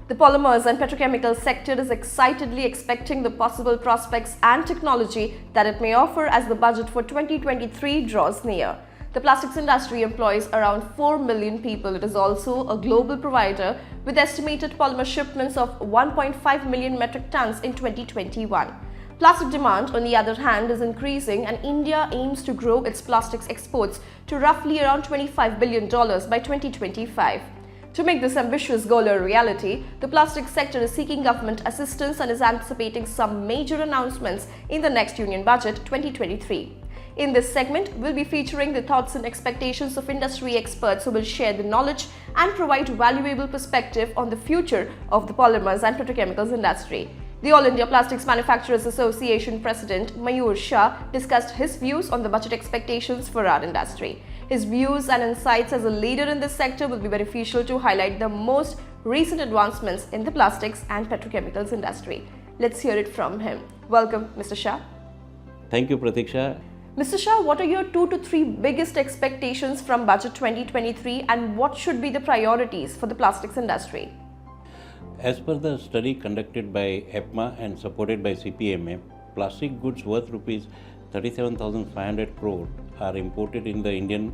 The polymers and petrochemicals sector is excitedly expecting the possible prospects and technology that it may offer as the budget for 2023 draws near. The plastics industry employs around 4 million people. It is also a global provider with estimated polymer shipments of 1.5 million metric tons in 2021. Plastic demand, on the other hand, is increasing, and India aims to grow its plastics exports to roughly around $25 billion by 2025. To make this ambitious goal a reality, the plastics sector is seeking government assistance and is anticipating some major announcements in the next Union Budget 2023. In this segment, we'll be featuring the thoughts and expectations of industry experts who will share the knowledge and provide valuable perspective on the future of the polymers and petrochemicals industry. The All India Plastics Manufacturers Association President Mayur Shah discussed his views on the budget expectations for our industry. His views and insights as a leader in this sector will be beneficial to highlight the most recent advancements in the plastics and petrochemicals industry. Let's hear it from him. Welcome, Mr. Shah. Thank you, Pratiksha. Mr. Shah, what are your 2 to 3 biggest expectations from Budget 2023 and what should be the priorities for the plastics industry? As per the study conducted by AIPMA and supported by CPMA, plastic goods worth rupees 37,500 crore are imported in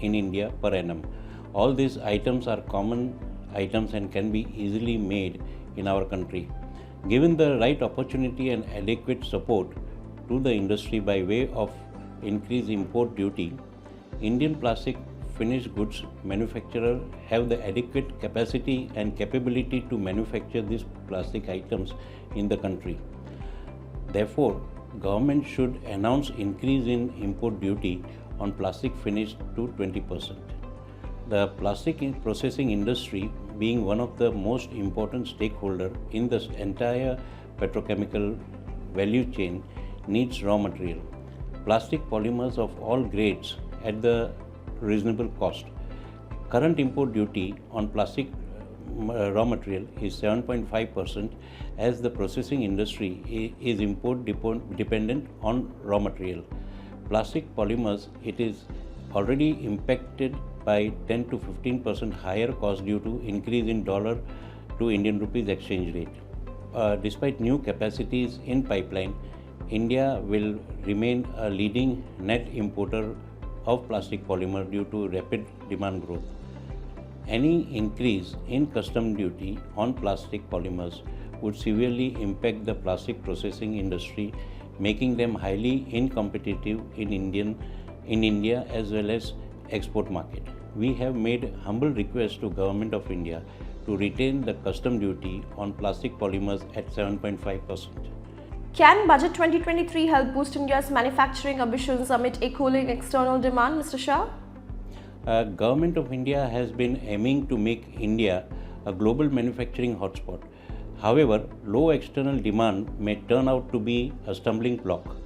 India per annum. All these items are common items and can be easily made in our country. Given the right opportunity and adequate support to the industry by way of increased import duty, Indian plastic finished goods manufacturers have the adequate capacity and capability to manufacture these plastic items in the country. Therefore, government should announce increase in import duty on plastic finish to 20%. The plastic processing industry, being one of the most important stakeholders in the entire petrochemical value chain, needs raw material. Plastic polymers of all grades at the reasonable cost. Current import duty on plastic raw material is 7.5% as the processing industry is import dependent on raw material. Plastic polymers, it is already impacted by 10 to 15% higher cost due to increase in dollar to Indian rupees exchange rate. Despite new capacities in pipeline, India will remain a leading net importer of plastic polymer due to rapid demand growth. Any increase in custom duty on plastic polymers would severely impact the plastic processing industry, making them highly uncompetitive in India as well as export market. We have made humble request to Government of India to retain the custom duty on plastic polymers at 7.5%. Can Budget 2023 help boost India's manufacturing ambitions amid a cooling external demand, Mr. Shah? Government of India has been aiming to make India a global manufacturing hotspot. However, low external demand may turn out to be a stumbling block.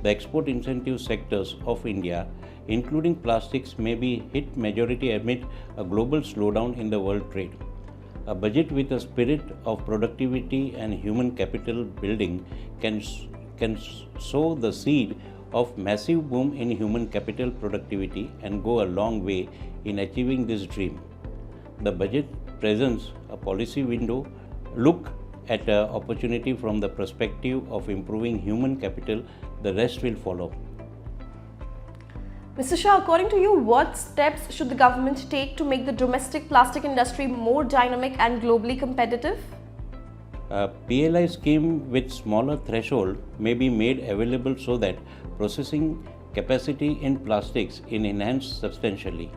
The export incentive sectors of India, including plastics, may be hit majority amid a global slowdown in the world trade. A budget with a spirit of productivity and human capital building can sow the seed of massive boom in human capital productivity and go a long way in achieving this dream. The budget presents a policy window. Look at an opportunity from the perspective of improving human capital. The rest will follow. Mr. Shah, according to you, what steps should the government take to make the domestic plastic industry more dynamic and globally competitive? A PLI scheme with smaller threshold may be made available so that processing capacity in plastics is enhanced substantially,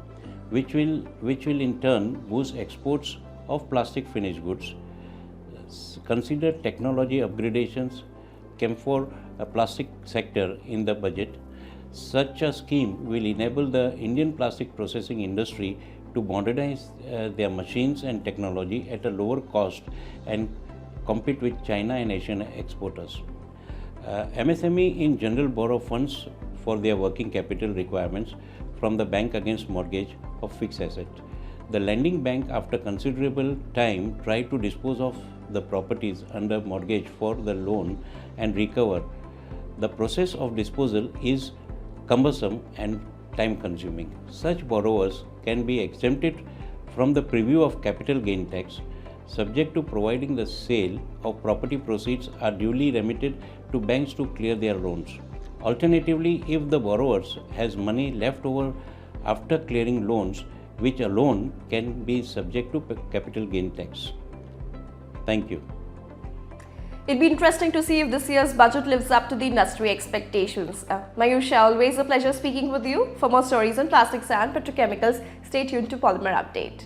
which will in turn boost exports of plastic finished goods. Consider technology upgradations for a plastic sector in the budget. Such a scheme will enable the Indian plastic processing industry to modernize their machines and technology at a lower cost and compete with China and Asian exporters. MSME in general borrow funds for their working capital requirements from the bank against mortgage of fixed asset. The lending bank, after considerable time, try to dispose of the properties under mortgage for the loan and recover. The process of disposal is cumbersome and time consuming. Such borrowers can be exempted from the preview of capital gain tax. subject to providing the sale of property proceeds are duly remitted to banks to clear their loans. Alternatively, if the borrowers has money left over after clearing loans, which alone can be subject to capital gain tax. Thank you. It'd be interesting to see if this year's budget lives up to the industry expectations. Mayusha, always a pleasure speaking with you. For more stories on plastics and petrochemicals, stay tuned to Polymer Update.